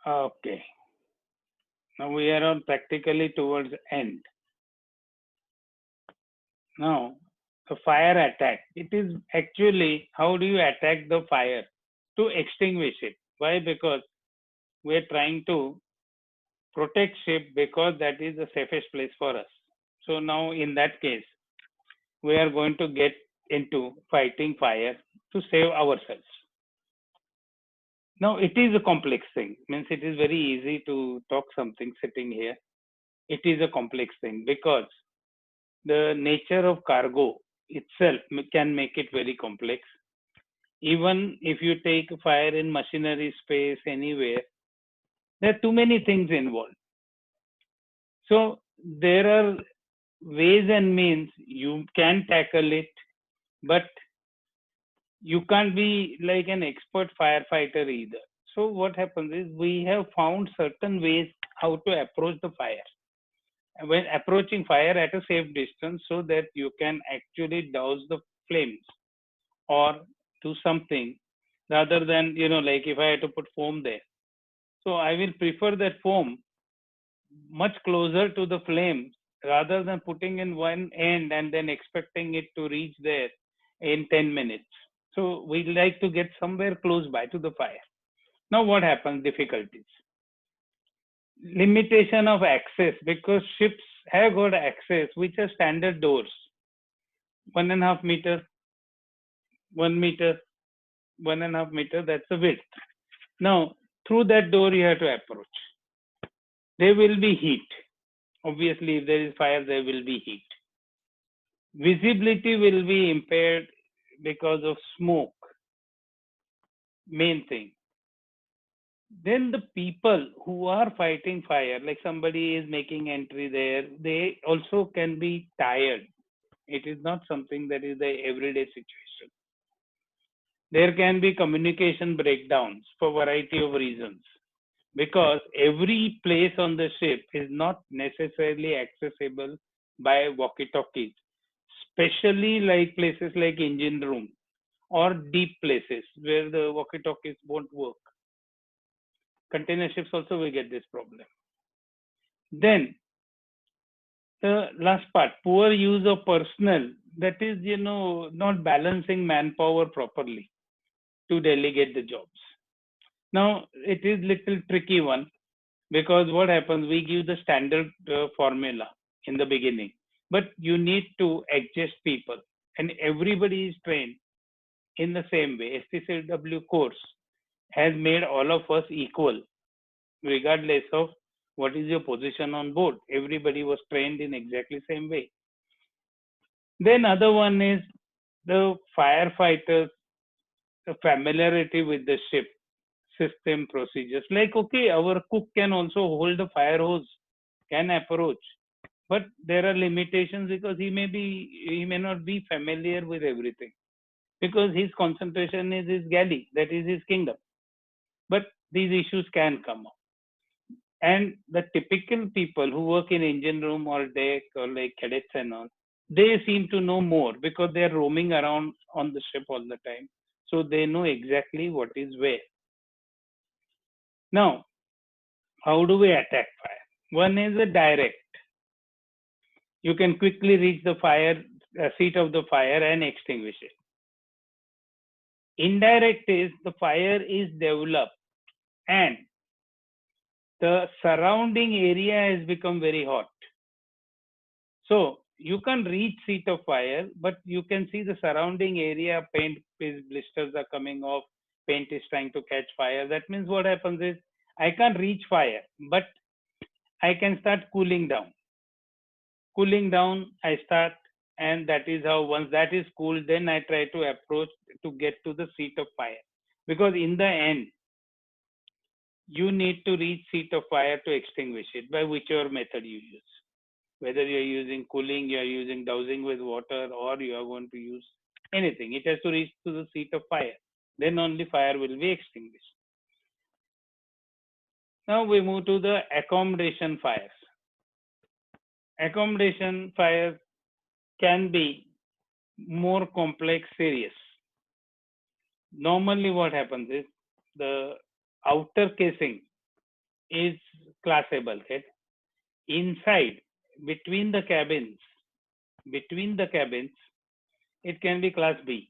Okay. Now we are on practically towards end. Now, the fire attack. It is actually how do you attack the fire to extinguish it? Why? Because we are trying to protect ship because that is the safest place for us. So now in that case, we are going to get into fighting fire to save ourselves. Now it is a complex thing. Means it is very easy to talk something sitting here. It is a complex thing because the nature of cargo itself can make it very complex. Even if you take fire in machinery space anywhere, there are too many things involved. So there are ways and means you can tackle it, but you can't be like an expert firefighter either. So what happens is we have found certain ways how to approach the fire. When approaching fire at a safe distance so that you can actually douse the flames or do something rather than, like if I had to put foam there. So I will prefer that foam much closer to the flame rather than putting in one end and then expecting it to reach there in 10 minutes. So we like to get somewhere close by to the fire. Now what happens? Difficulties. Limitation of access because ships have got access which are standard doors. 1.5 meter, 1 meter, 1.5 meter, that's the width. Now through that door you have to approach. There will be heat. Obviously, if there is fire, there will be heat. Visibility will be impaired because of smoke. Main thing. Then the people who are fighting fire, like somebody is making entry there, they also can be tired. It is not something that is the everyday situation. There can be communication breakdowns for variety of reasons because every place on the ship is not necessarily accessible by walkie-talkies, especially like places like engine room or deep places where the walkie-talkies won't work. Container ships also will get this problem. Then the last part, poor use of personnel, that is, not balancing manpower properly to delegate the jobs. Now it is little tricky one because what happens, we give the standard formula in the beginning, but you need to adjust people and everybody is trained in the same way. STCW course has made all of us equal regardless of what is your position on board. Everybody was trained in exactly same way. Then other one is the firefighters, the familiarity with the ship system procedures. Like okay, our cook can also hold the fire hose, can approach, but there are limitations because he may not be familiar with everything because his concentration is his galley, that is his kingdom. But these issues can come up. And the typical people who work in engine room or deck or like cadets and all, they seem to know more because they are roaming around on the ship all the time. So they know exactly what is where. Now, how do we attack fire? One is a direct. You can quickly reach the fire seat of the fire and extinguish it. Indirect is the fire is developed and the surrounding area has become very hot. So you can reach seat of fire, but you can see the surrounding area, paint blisters are coming off, paint is trying to catch fire. That means what happens is I can't reach fire, but I can start cooling down. Cooling down, I start, and that is how once that is cooled, then I try to approach to get to the seat of fire. Because in the end, you need to reach seat of fire to extinguish it by whichever method you use. Whether you are using cooling, you are using dousing with water, or you are going to use anything. It has to reach to the seat of fire. Then only fire will be extinguished. Now we move to the accommodation fires. Accommodation fires can be more complex, serious. Normally, what happens is the outer casing is class A bulkhead. Inside, between the cabins, between the cabins, it can be class B.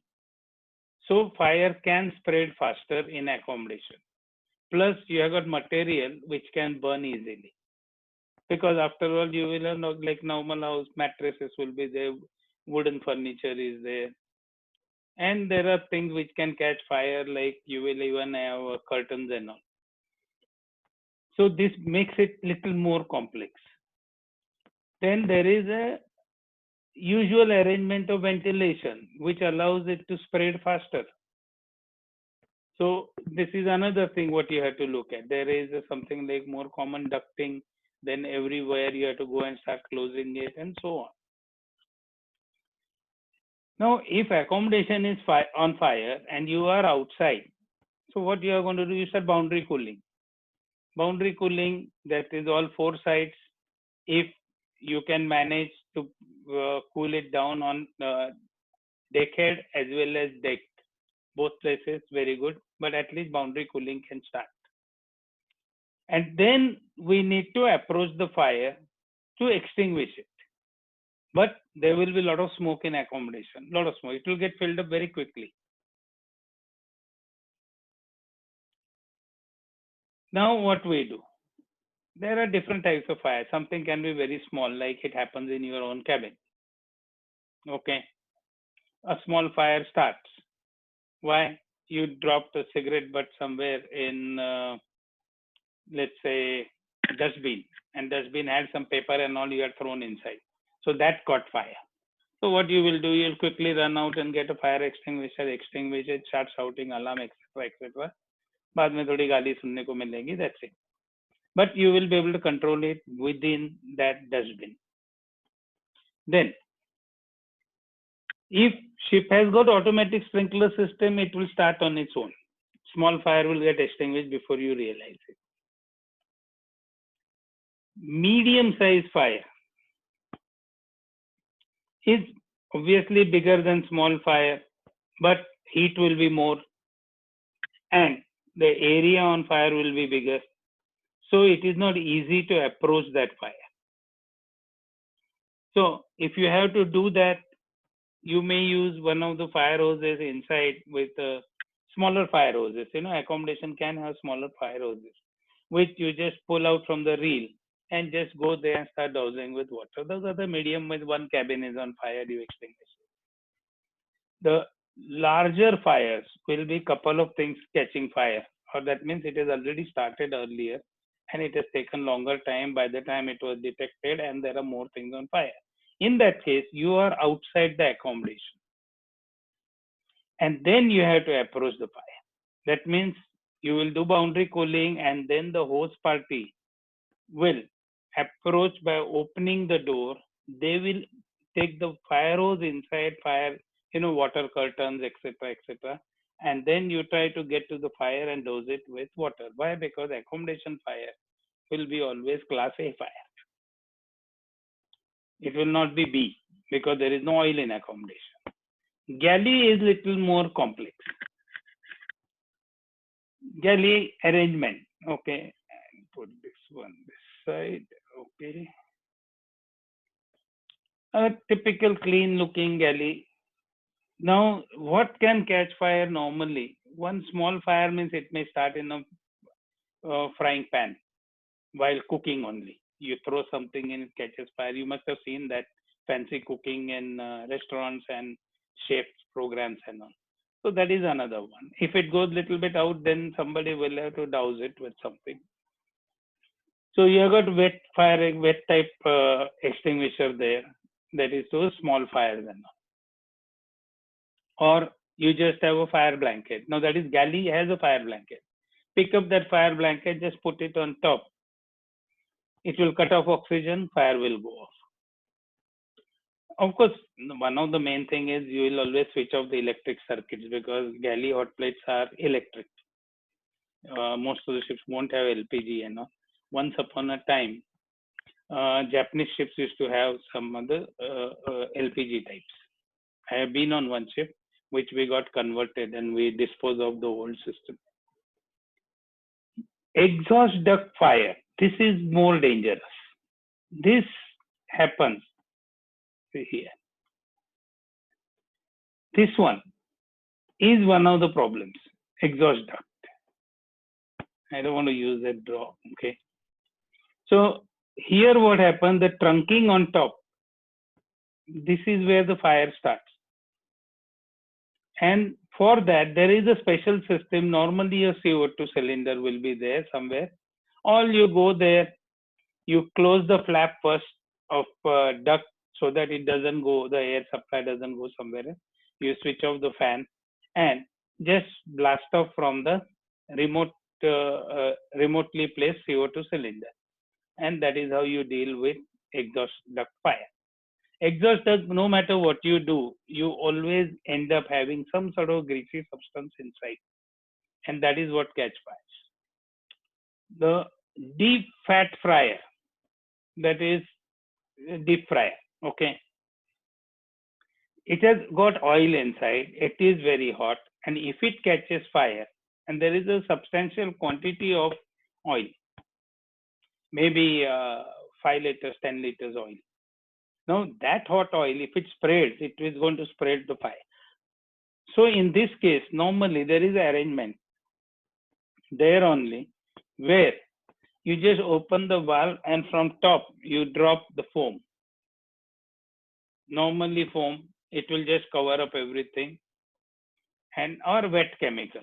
So fire can spread faster in accommodation. Plus, you have got material which can burn easily. Because after all, you will have like normal house, mattresses will be there, wooden furniture is there, and there are things which can catch fire, like you will even have curtains and all. So this makes it little more complex. Then there is a usual arrangement of ventilation which allows it to spread faster. So this is another thing what you have to look at. There is something like more common ducting, then everywhere you have to go and start closing it and so on. Now, if accommodation is on fire and you are outside, so what you are going to do is start boundary cooling. Boundary cooling, that is all four sides. If you can manage to cool it down on deckhead as well as deck, both places, very good. But at least boundary cooling can start. And then we need to approach the fire to extinguish it. But there will be a lot of smoke in accommodation, lot of smoke. It will get filled up very quickly. Now what we do? There are different types of fire. Something can be very small, like it happens in your own cabin. Okay. A small fire starts. Why? You dropped a cigarette butt somewhere in, let's say, dustbin, and dustbin had some paper and all you had thrown inside. So that caught fire. So what you will do, you'll quickly run out and get a fire extinguisher, extinguish it, start shouting alarm, etc., etc. बाद में थोड़ी गाली सुनने को मिलेगी, that's it. But you will be able to control it within that dustbin. Then, if ship has got automatic sprinkler system, it will start on its own. Small fire will get extinguished before you realize it. Medium size fire is obviously bigger than small fire, but heat will be more and the area on fire will be bigger. So it is not easy to approach that fire. So if you have to do that, you may use one of the fire hoses inside with smaller fire hoses. Accommodation can have smaller fire hoses, which you just pull out from the reel and just go there and start dousing with water. Those are the medium with one cabin is on fire, you extinguish it. The larger fires will be couple of things catching fire, or that means it has already started earlier and it has taken longer time by the time it was detected and there are more things on fire. In that case, you are outside the accommodation and then you have to approach the fire. That means you will do boundary cooling and then the host party will approach by opening the door. They will take the fire hose inside fire, water curtains, etc., etc. And then you try to get to the fire and dose it with water. Why? Because accommodation fire will be always class A fire. It will not be B because there is no oil in accommodation. Galley is little more complex. Galley arrangement. Okay. Put this one this side. Okay. A typical clean looking galley. Now, what can catch fire normally? One small fire means it may start in a frying pan while cooking only. You throw something in, it catches fire. You must have seen that fancy cooking in restaurants and chefs programs and all. So that is another one. If it goes little bit out, then somebody will have to douse it with something. So you have got wet fire, wet type extinguisher there. That is those small fires and all. Or you just have a fire blanket. Now that is galley has a fire blanket. Pick up that fire blanket, just put it on top. It will cut off oxygen, fire will go off. Of course, one of the main thing is you will always switch off the electric circuits because galley hot plates are electric. Most of the ships won't have LPG, Once upon a time, Japanese ships used to have some other LPG types. I have been on one ship which we got converted and we disposed of the old system. Exhaust duct fire. This is more dangerous. This happens here. This one is one of the problems. Exhaust duct. I don't want to use that draw. Okay. So here what happens, the trunking on top, this is where the fire starts. And for that, there is a special system. Normally a CO2 cylinder will be there somewhere. All you go there, you close the flap first of duct so that it doesn't go, the air supply doesn't go somewhere else. You switch off the fan and just blast off from the remotely placed CO2 cylinder. And that is how you deal with exhaust duct fire. Exhaust duct, no matter what you do, you always end up having some sort of greasy substance inside, and that is what catch fires. The deep fat fryer, that is deep fryer, okay, it has got oil inside, it is very hot, and if it catches fire and there is a substantial quantity of oil, maybe 5 liters, 10 liters oil. Now that hot oil, if it spreads, it is going to spread the fire. So in this case, normally there is arrangement there only where you just open the valve and from top you drop the foam. Normally foam, it will just cover up everything, and or wet chemical.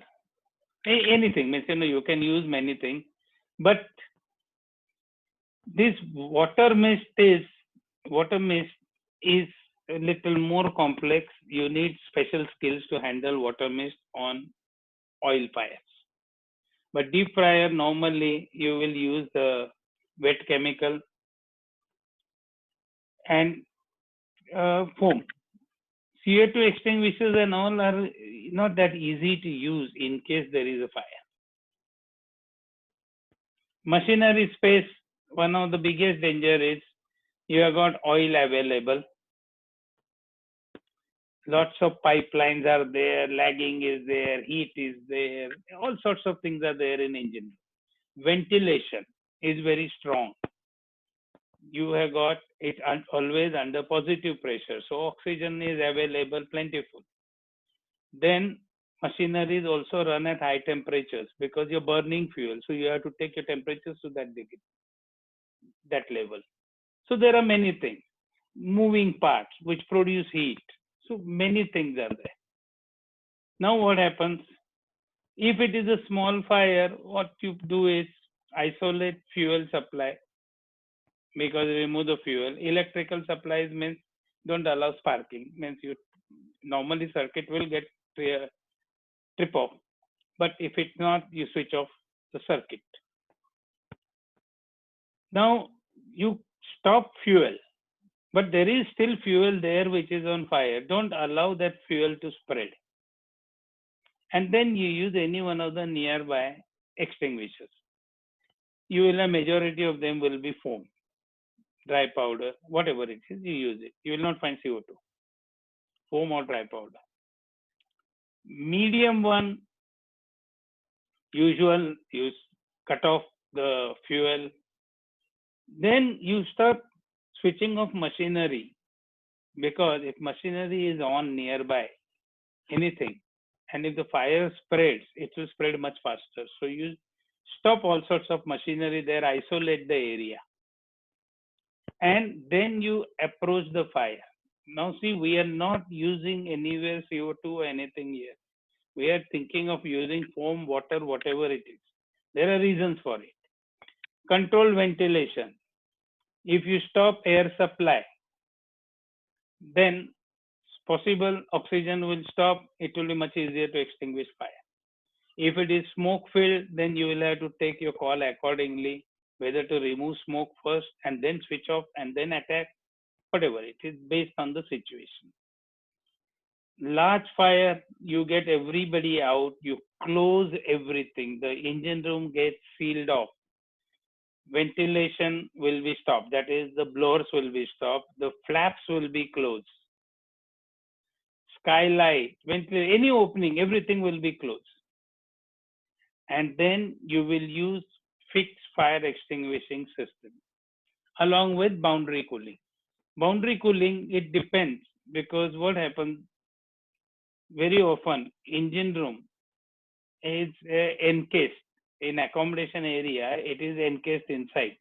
Anything, means you can use many things, but this water mist is a little more complex. You need special skills to handle water mist on oil fires. But deep fryer, normally you will use the wet chemical and foam. CO2 extinguishers and all are not that easy to use in case there is a fire. Machinery space, one of the biggest danger is you have got oil available. Lots of pipelines are there, lagging is there, heat is there, all sorts of things are there in engine. Ventilation is very strong. You have got it always under positive pressure, so oxygen is available plentiful. Then machineries also run at high temperatures because you're burning fuel, so you have to take your temperatures to that degree, that level. So there are many things, moving parts which produce heat. So many things are there. Now what happens? If it is a small fire, what you do is isolate fuel supply because remove the fuel. Electrical supplies means don't allow sparking, means you normally circuit will get trip off, but if it's not, you switch off the circuit. Now you stop fuel, but there is still fuel there which is on fire. Don't allow that fuel to spread. And then you use any one of the nearby extinguishers. You will, a majority of them will be foam, dry powder, whatever it is, you use it. You will not find CO2, foam or dry powder. Medium one, usual, you cut off the fuel. Then you start switching off machinery, because if machinery is on nearby, anything, and if the fire spreads, it will spread much faster. So you stop all sorts of machinery there, isolate the area, and then you approach the fire. Now see, we are not using anywhere CO2 or anything here. We are thinking of using foam, water, whatever it is. There are reasons for it. Controlled ventilation. If you stop air supply, then possible oxygen will stop. It will be much easier to extinguish fire. If it is smoke filled, then you will have to take your call accordingly, whether to remove smoke first and then switch off and then attack, whatever it is, based on the situation. Large fire, you get everybody out, you close everything, the engine room gets sealed off, ventilation will be stopped, that is the blowers will be stopped, the flaps will be closed, skylight, any opening, everything will be closed. And then you will use fixed fire extinguishing system along with boundary cooling. Boundary cooling, it depends because what happens very often, engine room is encased in accommodation area, it is encased inside.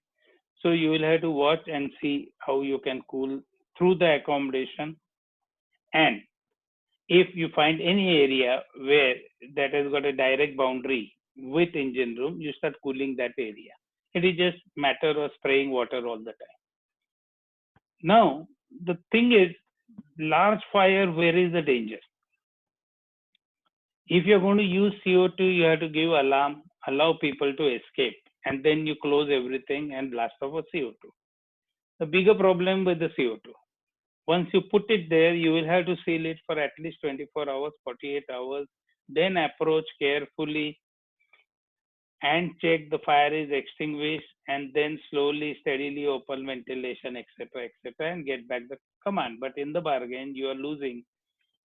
So you will have to watch and see how you can cool through the accommodation. And if you find any area where that has got a direct boundary with engine room, you start cooling that area. It is just matter of spraying water all the time. Now, the thing is, large fire, where is the danger? If you're going to use CO2, you have to give alarm, allow people to escape, and then you close everything and blast off a CO2. The bigger problem with the CO2. Once you put it there, you will have to seal it for at least 24 hours, 48 hours, then approach carefully and check the fire is extinguished, and then slowly, steadily open ventilation, etc., and get back the command. But in the bargain, you are losing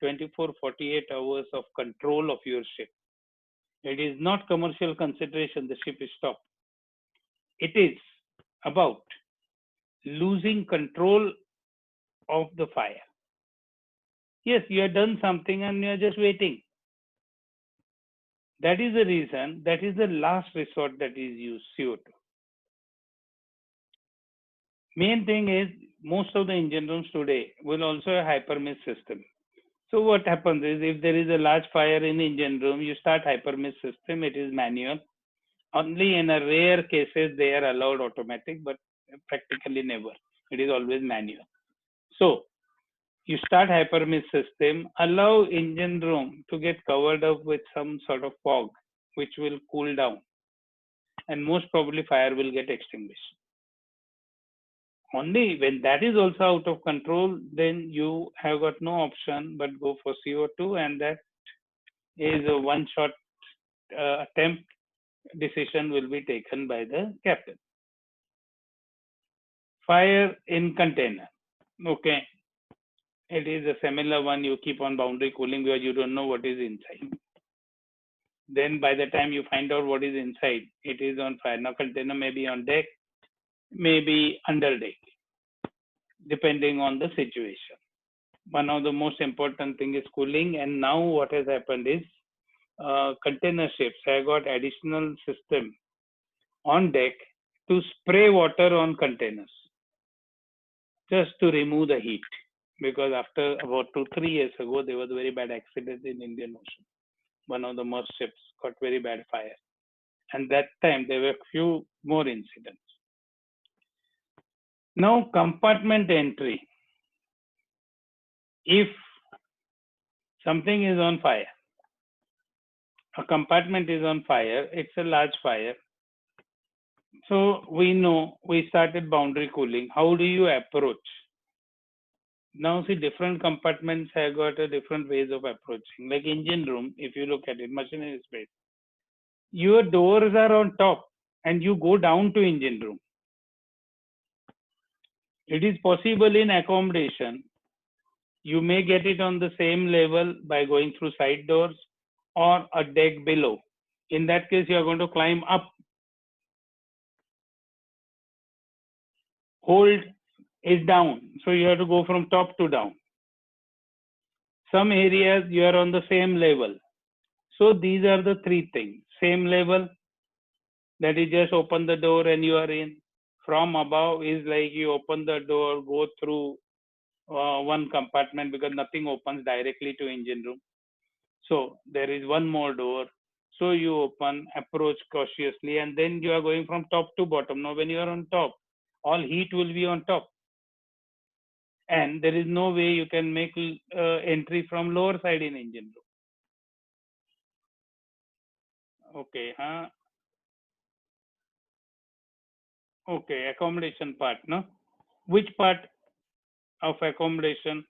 24, 48 hours of control of your ship. It is not commercial consideration, the ship is stopped. It is about losing control of the fire. Yes, you have done something and you are just waiting. That is the reason, that is the last resort that is used, CO2. Main thing is, most of the engine rooms today will also have hypermist system. So what happens is, if there is a large fire in engine room, you start hypermist system, it is manual. Only in a rare cases they are allowed automatic, but practically never. It is always manual. So you start hypermist system, allow engine room to get covered up with some sort of fog, which will cool down, and most probably fire will get extinguished. Only when that is also out of control, then you have got no option but go for CO2, and that is a one-shot attempt. Decision will be taken by the captain. Fire in container. Okay. It is a similar one. You keep on boundary cooling because you don't know what is inside. Then by the time you find out what is inside, it is on fire. Now container may be on deck, maybe under deck, depending on the situation. One of the most important thing is cooling. And now what has happened is container ships have got additional system on deck to spray water on containers just to remove the heat. Because after about 2-3 years ago, there was a very bad accident in Indian Ocean. One of the merchant ships got very bad fire. And that time there were few more incidents. Now compartment entry. If something is on fire, a compartment is on fire, it's a large fire. So we know we started boundary cooling. How do you approach? Now see, different compartments have got a different ways of approaching. Like engine room, if you look at it, machinery space, your doors are on top and you go down to engine room. It is possible in accommodation. You may get it on the same level by going through side doors or a deck below. In that case, you are going to climb up. Hold is down. So you have to go from top to down. Some areas you are on the same level. So these are the three things. Same level, that is just open the door and you are in. From above is like you open the door, go through one compartment because nothing opens directly to engine room. So there is one more door. So you open, approach cautiously, and then you are going from top to bottom. Now when you are on top, all heat will be on top. And there is no way you can make entry from lower side in engine room. Okay, okay, accommodation part, no? Which part of accommodation?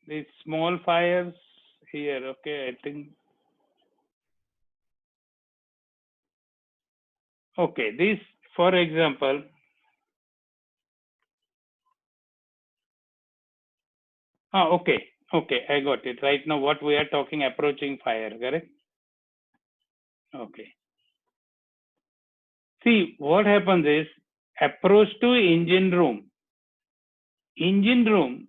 These small fires here, okay, I think. Okay, this, for example, Okay, okay, I got it. Right now, what we are talking, approaching fire, correct? Okay. See, what happens is approach to engine room. Engine room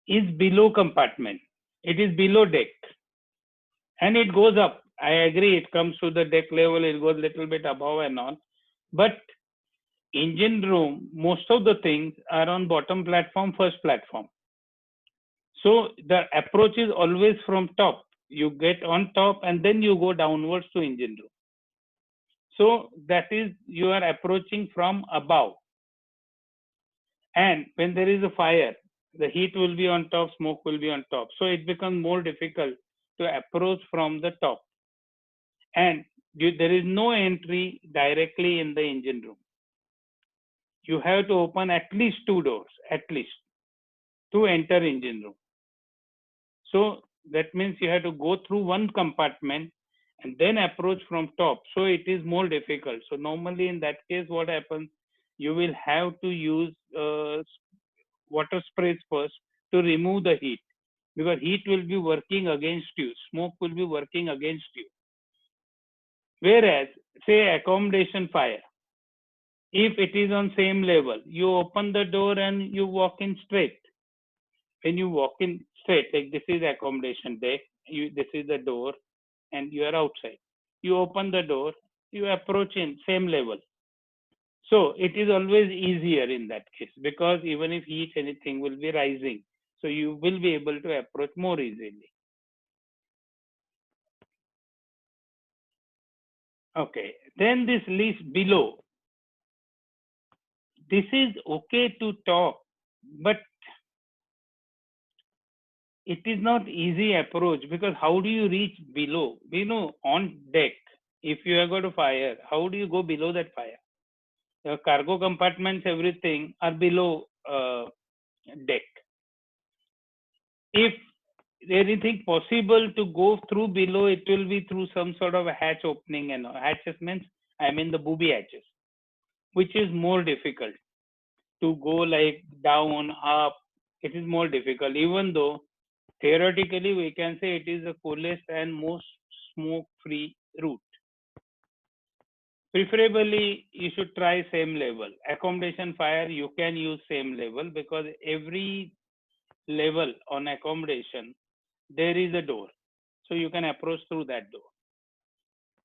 is below compartment. It is below deck, and it goes up. I agree. It comes to the deck level. It goes little bit above and on, but engine room, most of the things are on bottom platform, first platform. So the approach is always from top. You get on top and then you go downwards to engine room. So that is, you are approaching from above. And when there is a fire, the heat will be on top, smoke will be on top. So it becomes more difficult to approach from the top. And there is no entry directly in the engine room. You have to open at least two doors, at least, to enter engine room. So that means you have to go through one compartment and then approach from top. So it is more difficult. So normally in that case, what happens? You will have to use water sprays first to remove the heat, because heat will be working against you. Smoke will be working against you. Whereas, say accommodation fire, if it is on same level, you open the door and you walk in straight. When you walk in straight, like this is accommodation deck, this is the door, and you are outside. You open the door, you approach in same level. So it is always easier in that case, because even if heat, anything will be rising, so you will be able to approach more easily. Okay, then this list below, this is okay to talk, but it is not easy approach, because how do you reach below? We know on deck, if you have got a fire, how do you go below that fire? The cargo compartments, everything are below deck. If anything possible to go through below, it will be through some sort of a hatch opening, and hatches means, I mean the booby hatches, which is more difficult to go like down, up. It is more difficult, even though theoretically we can say it is the coolest and most smoke free route. Preferably, you should try same level. Accommodation fire, you can use same level, because every level on accommodation, there is a door. So you can approach through that door.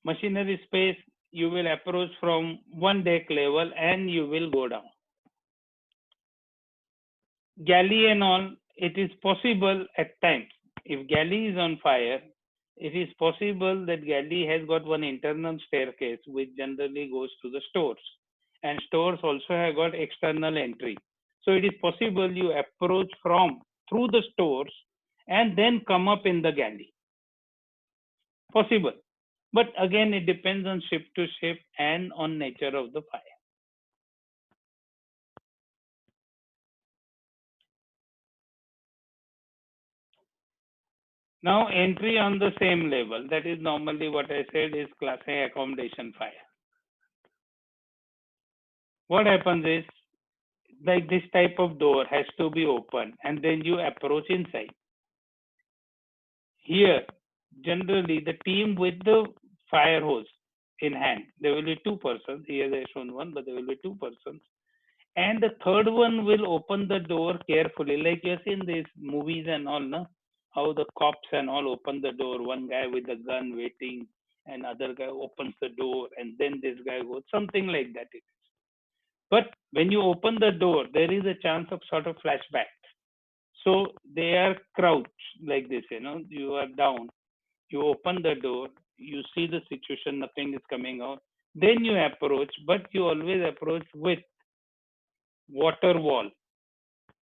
Machinery space, you will approach from one deck level and you will go down. Galley and all, it is possible at times. If galley is on fire, it is possible that galley has got one internal staircase which generally goes to the stores. And stores also have got external entry. So it is possible you approach from through the stores and then come up in the galley. Possible. But again, it depends on ship to ship and on nature of the fire. Now, entry on the same level, that is normally what I said is class A accommodation fire. What happens is, like this type of door has to be open and then you approach inside. Here, generally, the team with the fire hose in hand, there will be two persons. Here they shown one, but there will be two persons. And the third one will open the door carefully, like you see in these movies and all, no? How the cops and all open the door, one guy with a gun waiting, and other guy opens the door, and then this guy goes, something like that it is. But when you open the door, there is a chance of sort of flashback. So they are crouched like this, you are down, you open the door, you see the situation, nothing is coming out. Then you approach, but you always approach with water wall.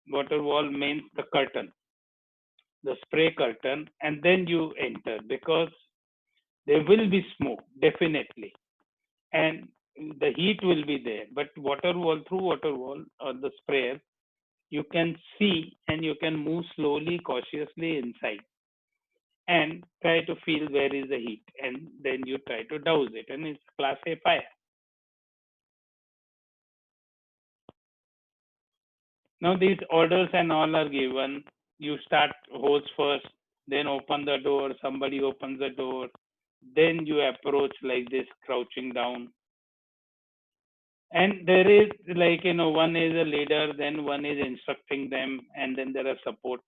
Water wall means the curtain, the spray curtain, and then you enter, because there will be smoke, definitely. And the heat will be there. But water wall, through water wall or the sprayer, you can see and you can move slowly, cautiously inside and try to feel where is the heat, and then you try to douse it, and it's class A fire. Now these orders and all are given. You start hose first, then open the door, somebody opens the door, then you approach like this, crouching down. And there is like, one is a leader, then one is instructing them, and then there are support.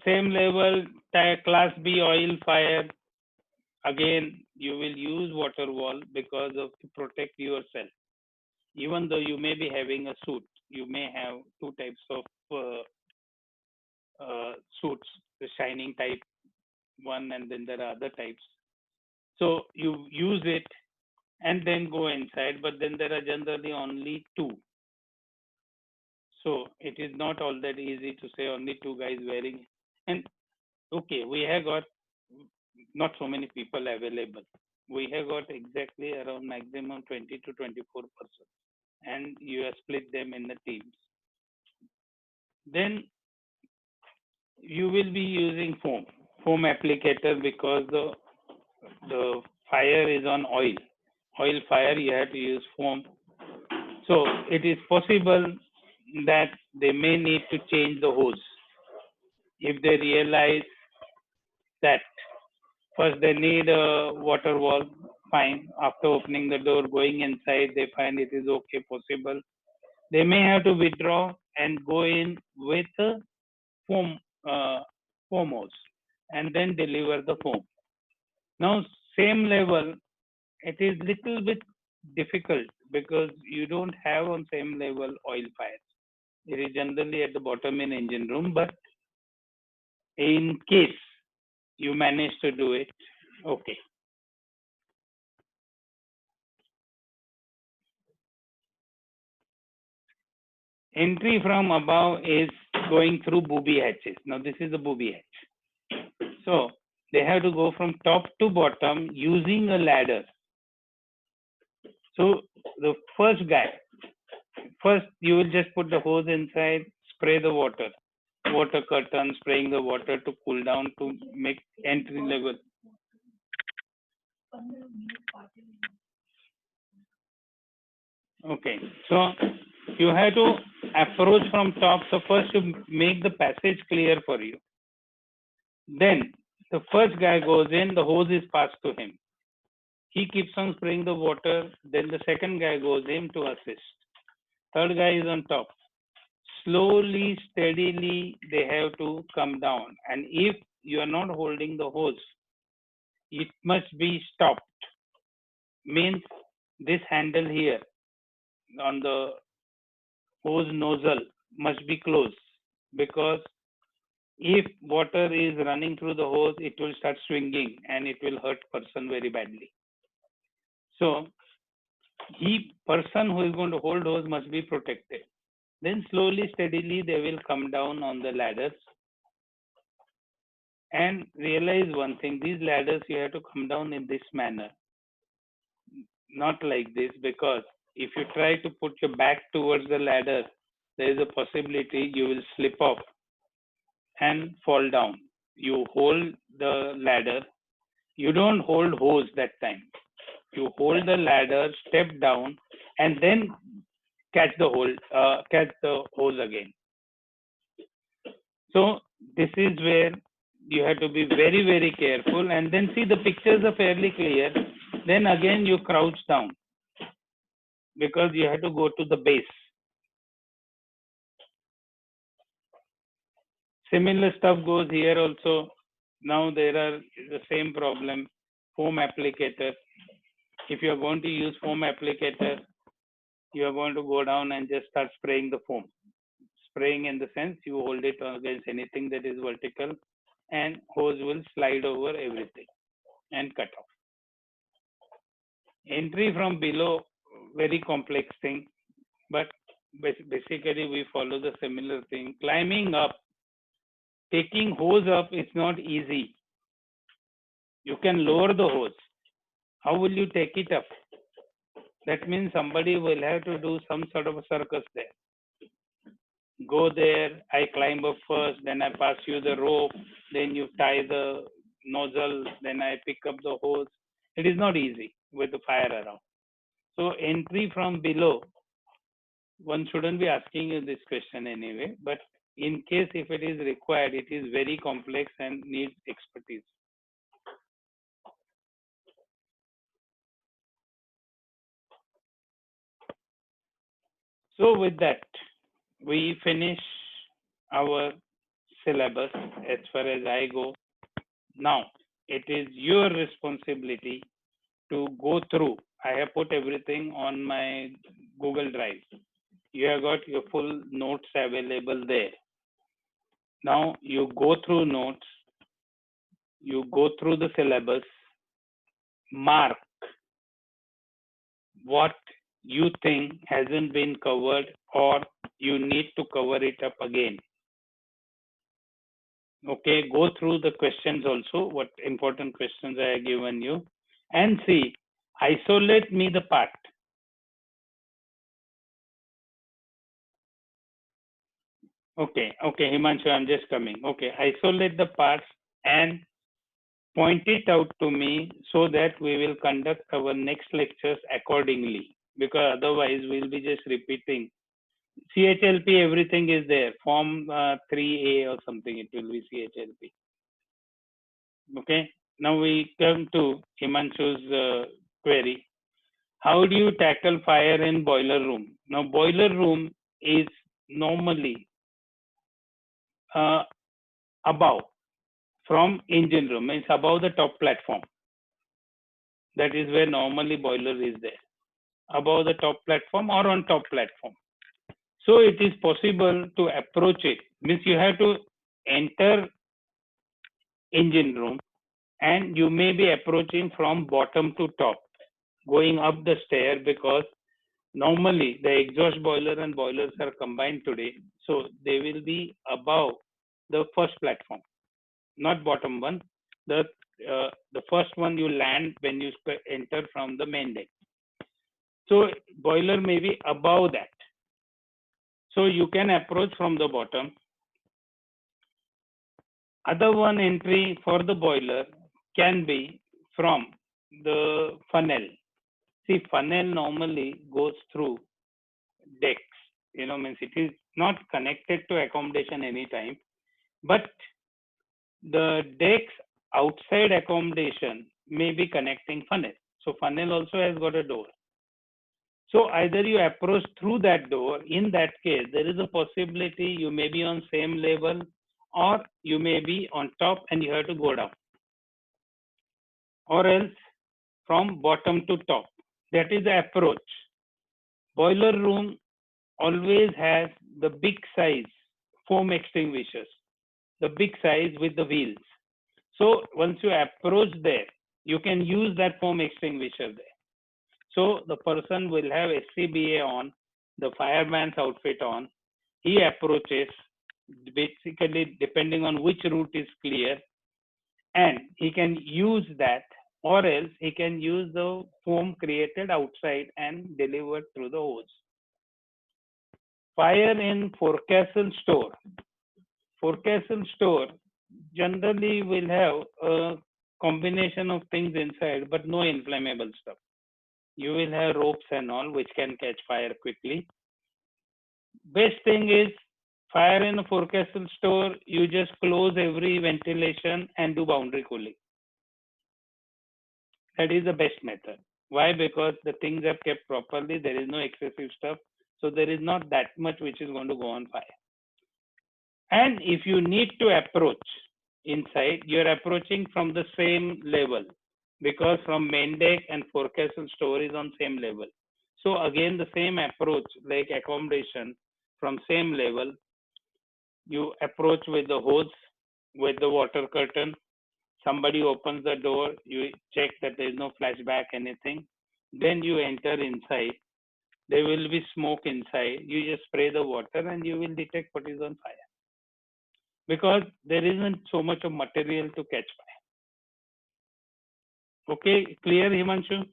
Same level, class B oil fire. Again, you will use water wall because of to protect yourself. Even though you may be having a suit, you may have two types of suits, the shining type one, and then there are other types. So you use it and then go inside, but then there are generally only two. So it is not all that easy to say only two guys wearing. And okay, we have got not so many people available. We have got exactly around maximum 20 to 24 persons, and you have split them in the teams. Then you will be using foam applicator, because the fire is on oil fire. You have to use foam. So it is possible that they may need to change the hose if they realize that first they need a water wall. Fine. After opening the door, going inside, they find it is okay, possible. They may have to withdraw and go in with a foam uh, foam hose and then deliver the foam. Now, same level, it is little bit difficult because you don't have on same level oil fire. It is generally at the bottom in engine room, but in case you manage to do it, okay. Entry from above is going through booby hatches. Now this is the booby hatch. So they have to go from top to bottom using a ladder. So the first you will just put the hose inside, spray the water curtain, spraying the water to cool down to make entry level. Okay, so you have to approach from top. So first you make the passage clear for you. Then the first guy goes in, the hose is passed to him. He keeps on spraying the water. Then the second guy goes in to assist. Third guy is on top. Slowly, steadily, they have to come down. And if you are not holding the hose, it must be stopped. Means this handle here on the hose nozzle must be closed, because if water is running through the hose, it will start swinging and it will hurt person very badly. So person who is going to hold hose must be protected. Then slowly, steadily, they will come down on the ladders. And realize one thing, these ladders you have to come down in this manner, not like this, because if you try to put your back towards the ladder, there is a possibility you will slip off and fall down. You hold the ladder. You don't hold hose that time. You hold the ladder, step down, and then catch the hose again. So this is where you have to be very, very careful. And then see, the pictures are fairly clear. Then again you crouch down, because you have to go to the base. Similar stuff goes here also. Now there are the same problem, foam applicator. If you are going to use foam applicator, you are going to go down and just start spraying the foam. Spraying in the sense you hold it against anything that is vertical, and hose will slide over everything and cut off. Entry from below, very complex thing, but basically we follow the similar thing. Climbing up, taking hose up is not easy. You can lower the hose. How will you take it up? That means somebody will have to do some sort of a circus there. Go there, I climb up first, then I pass you the rope, then you tie the nozzle, then I pick up the hose. It is not easy with the fire around. So entry from below One shouldn't be asking you this question anyway, but in case if it is required, it is very complex and needs expertise. So with that, we finish our syllabus as far as I go. Now, it is your responsibility to go through. I have put everything on my Google Drive. You have got your full notes available there. Now, you go through notes, you go through the syllabus, mark what you think hasn't been covered or you need to cover it up again. Okay, go through the questions also, what important questions I have given you, and see, isolate me the part. Okay, Himanshu, I'm just coming. Okay, isolate the parts and point it out to me so that we will conduct our next lectures accordingly. Because otherwise, we'll be just repeating. CHLP, everything is there. Form 3A or something, it will be CHLP. Okay, now we come to Himanshu's query. How do you tackle fire in boiler room? Now, boiler room is normally above from engine room, means above the top platform. That is where normally boiler is there, above the top platform or on top platform. So it is possible to approach it, means you have to enter engine room and you may be approaching from bottom to top, going up the stair, because normally the exhaust boiler and boilers are combined today. So they will be above the first platform, not bottom one. The first one you land when you enter from the main deck. So boiler may be above that. So you can approach from the bottom. Other one entry for the boiler can be from the funnel. See, funnel normally goes through decks. Means it is not connected to accommodation anytime, but the decks outside accommodation may be connecting funnel. So funnel also has got a door. So either you approach through that door. In that case, there is a possibility you may be on same level or you may be on top and you have to go down. Or else from bottom to top. That is the approach. Boiler room always has the big size foam extinguishers, the big size with the wheels. So once you approach there, you can use that foam extinguisher there. So the person will have SCBA on, the fireman's outfit on. He approaches, basically depending on which route is clear, and he can use that, or else he can use the foam created outside and delivered through the hose. Fire in forecastle store. Forecastle store generally will have a combination of things inside, but no inflammable stuff. You will have ropes and all which can catch fire quickly. Best thing is, fire in a forecastle store, you just close every ventilation and do boundary cooling. That is the best method. Why? Because the things are kept properly, there is no excessive stuff, so there is not that much which is going to go on fire. And if you need to approach inside, you're approaching from the same level, because from main deck and forecastle store is on same level. So again, the same approach like accommodation, from same level, you approach with the hose, with the water curtain. Somebody opens the door, you check that there is no flashback, anything. Then you enter inside. There will be smoke inside. You just spray the water and you will detect what is on fire, because there isn't so much of material to catch fire. Okay, clear, Himanshu?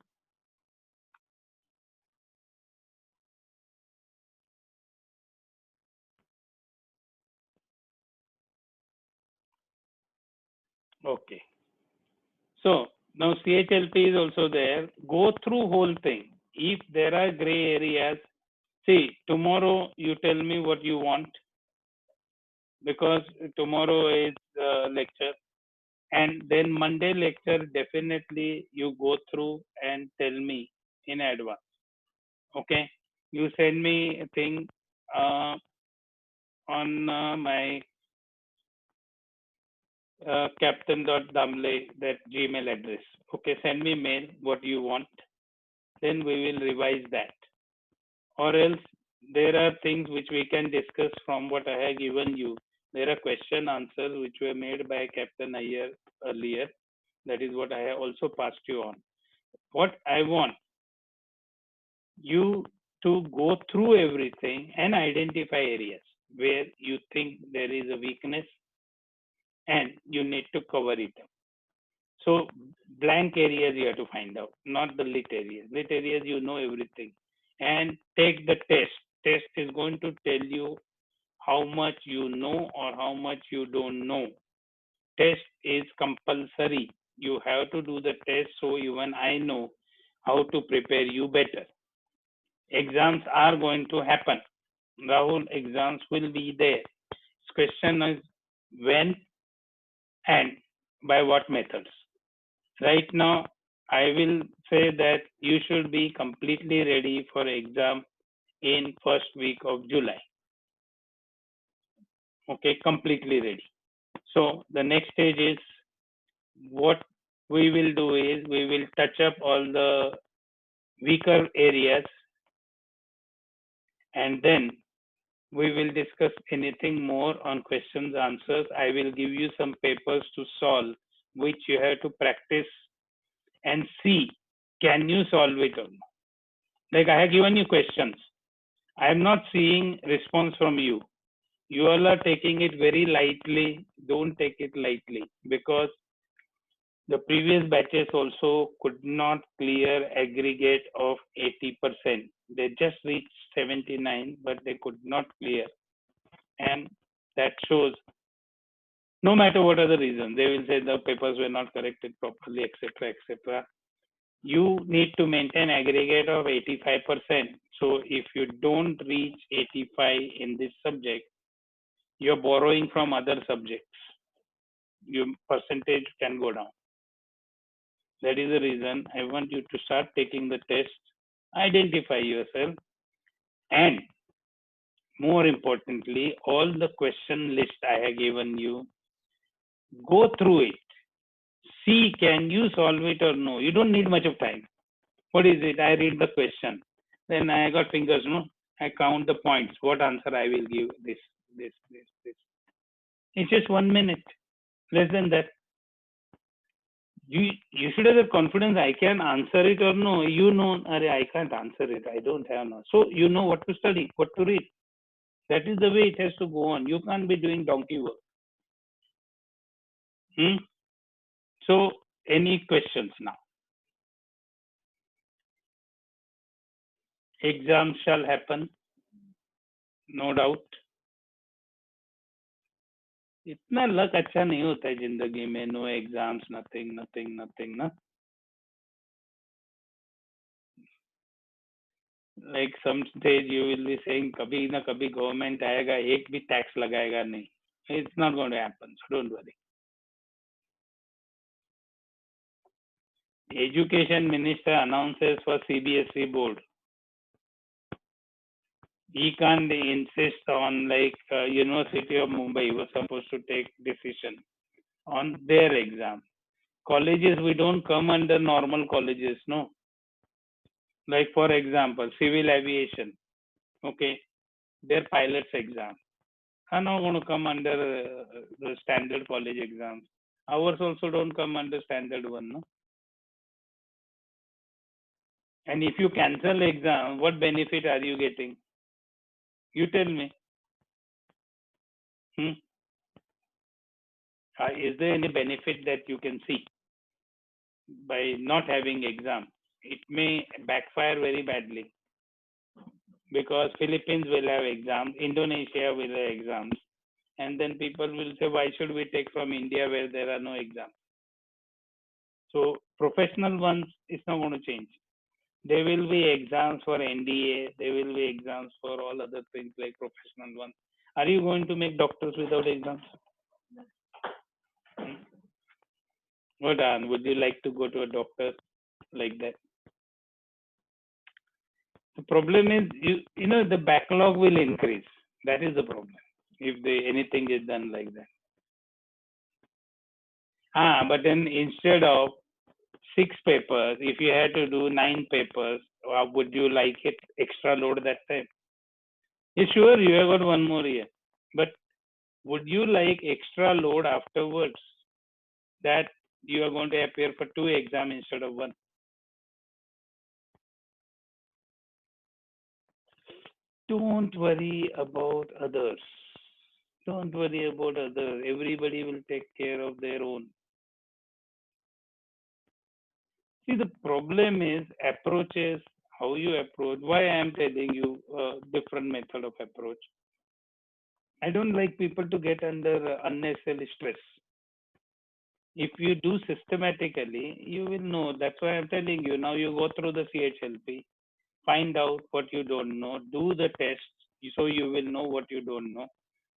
Okay. So now CHLP is also there. Go through whole thing. If there are gray areas, See, tomorrow you tell me what you want because tomorrow is lecture, and then Monday lecture definitely you go through and tell me in advance. Okay, you send me a thing uh, on my captain.damle that Gmail address. Okay, send me mail what you want. Then we will revise that. Or else there are things which we can discuss from what I have given you. There are question answers which were made by Captain Iyer earlier. That is what I have also passed you on. What I want you to go through everything and identify areas where you think there is a weakness and you need to cover it up. So blank areas you have to find out, not the lit areas. Lit areas you know everything. And take the test. Test is going to tell you how much you know or how much you don't know. Test is compulsory. You have to do the test so even I know how to prepare you better. Exams are going to happen. Rahul, exams will be there. Question is when and by what methods. Right now, I will say that you should be completely ready for exam in first week of July. Okay, completely ready. So the next stage is what we will do is we will touch up all the weaker areas and then we will discuss anything more on questions answers. I will give you some papers to solve which you have to practice and see can you solve it or not. Like I have given you questions. I am not seeing response from you. You all are taking it very lightly. Don't take it lightly because the previous batches also could not clear aggregate of 80%. They just reached 79, but they could not clear. And that shows no matter what are the reasons, they will say the papers were not corrected properly, etc., etc. You need to maintain aggregate of 85%. So if you don't reach 85 in this subject, you're borrowing from other subjects. Your percentage can go down. That is the reason I want you to start taking the test, identify yourself, and more importantly, all the question list I have given you, go through it. See, can you solve it or no? You don't need much of time. What is it? I read the question. Then I got fingers, no? I count the points. What answer I will give? This. It's just 1 minute. Less than that. You should have the confidence I can answer it or no. You know, I can't answer it. I don't have no. So you know what to study, what to read. That is the way it has to go on. You can't be doing donkey work. So any questions now? Exams shall happen, no doubt. इतना luck अच्छा नहीं होता है जिंदगी में. Know exams, nothing ना. Like some stage you will be saying कभी ना कभी गवर्नमेंट आएगा, एक भी टैक्स लगाएगा नहीं. It's not going to happen, so don't worry. Education Minister announces for CBSE board. He can't insist on like University of Mumbai was supposed to take decision on their exam. Colleges, we don't come under normal colleges, no. Like for example, civil aviation, okay, their pilots exam are not going to come under the standard college exams. Ours also don't come under standard one, no. And if you cancel exam, what benefit are you getting? You tell me. Is there any benefit that you can see by not having exam? It may backfire very badly because Philippines will have exams, Indonesia will have exams, and then people will say, why should we take from India where there are no exams? So professional ones is not going to change. There will be exams for NDA. There will be exams for all other things like professional ones. Are you going to make doctors without exams? What on? Would you like to go to a doctor like that? The problem is the backlog will increase. That is the problem. If anything is done like that. But then instead of 6 papers, if you had to do 9 papers, would you like it extra load that time? Yeah, sure, you have got one more year. But would you like extra load afterwards that you are going to appear for 2 exams instead of 1? Don't worry about others. Don't worry about others. Everybody will take care of their own. See, the problem is approaches, how you approach. Why I am telling you a different method of approach. I don't like people to get under unnecessary stress. If you do systematically, you will know. That's why I'm telling you. Now you go through the CHLP, find out what you don't know, do the tests so you will know what you don't know,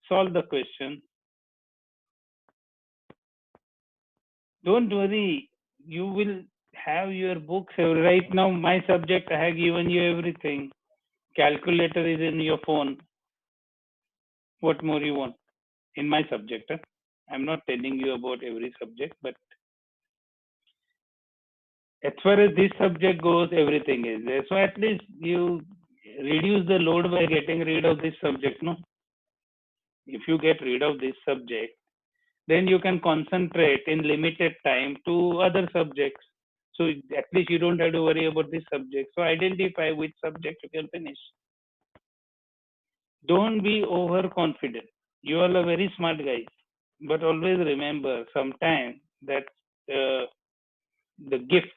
solve the question. Don't worry, you will have your books. Right now, my subject, I have given you everything. Calculator is in your phone. What more you want? In my subject, huh? I'm not telling you about every subject, but as far as this subject goes, everything is there. So at least you reduce the load by getting rid of this subject, no? If you get rid of this subject, then you can concentrate in limited time to other subjects. So at least you don't have to worry about this subject. So identify which subject you can finish. Don't be overconfident. You are a very smart guy, but always remember sometimes that the gift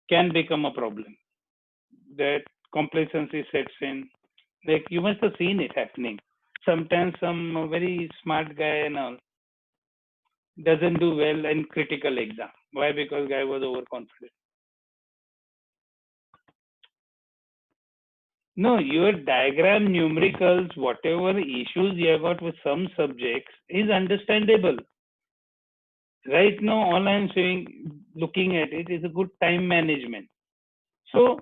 can become a problem. That complacency sets in. Like you must have seen it happening. Sometimes some very smart guy and all doesn't do well in critical exam. Why? Because guy was overconfident. No, your diagram, numericals, whatever issues you have got with some subjects is understandable. Right now, all I'm saying, looking at it, is a good time management. So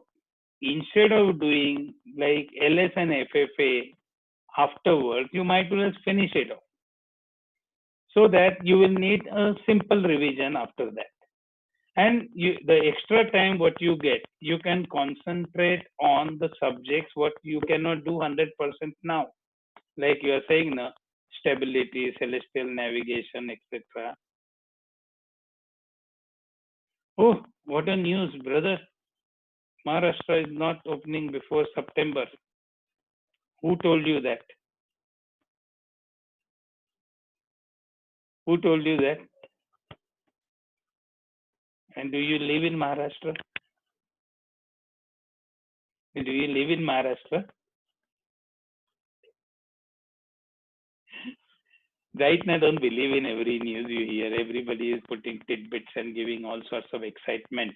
instead of doing like LS and FFA afterwards, you might well finish it off. So that you will need a simple revision after that. And the extra time what you get, you can concentrate on the subjects what you cannot do 100% now. Like you are saying now, stability, celestial navigation, etc. Oh, what a news, brother. Maharashtra is not opening before September. Who told you that? Who told you that? And do you live in Maharashtra? Do you live in Maharashtra? Right now, don't believe in every news you hear. Everybody is putting tidbits and giving all sorts of excitement.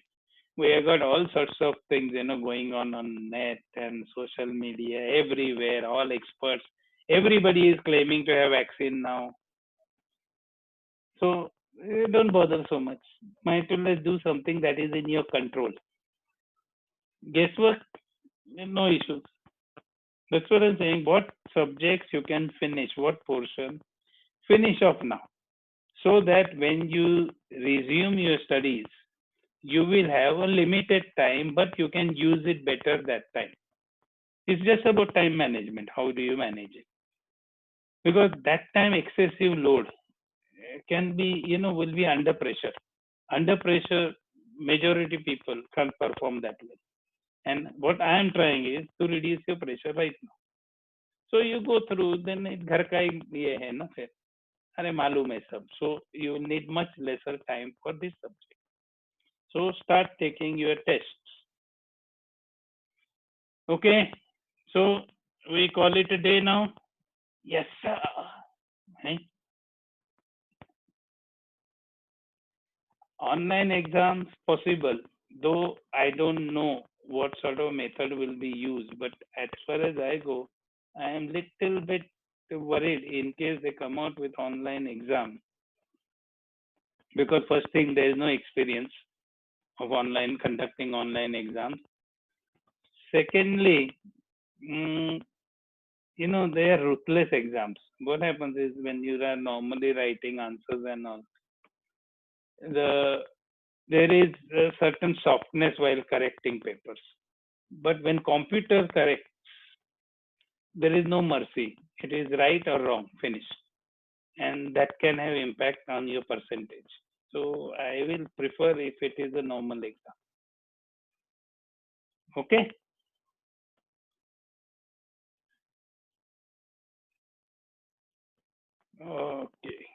We have got all sorts of things, going on net and social media, everywhere, all experts. Everybody is claiming to have vaccine now. So don't bother so much. Might as well do something that is in your control. Guess what? No issues. That's what I'm saying. What subjects you can finish, what portion, finish off now. So that when you resume your studies, you will have a limited time, but you can use it better that time. It's just about time management. How do you manage it? Because that time excessive load can be, will be under pressure. Under pressure, majority people can't perform that well. And what I am trying is to reduce your pressure right now. So you go through, then घर का ये है ना फिर अरे मालूम है सब. So you need much lesser time for this subject. So start taking your tests. Okay. So we call it a day now. Yes, sir. Right? Online exams possible, Though I don't know what sort of method will be used, but as far as I go, I am little bit worried in case they come out with online exam, because first thing, there is no experience of online conducting online exams. Secondly, mm, they are ruthless exams. What happens is when you are normally writing answers and all, there is a certain softness while correcting papers. But when computer corrects, there is no mercy. It is right or wrong, finish. And that can have impact on your percentage. So I will prefer if it is a normal exam. Okay? Okay.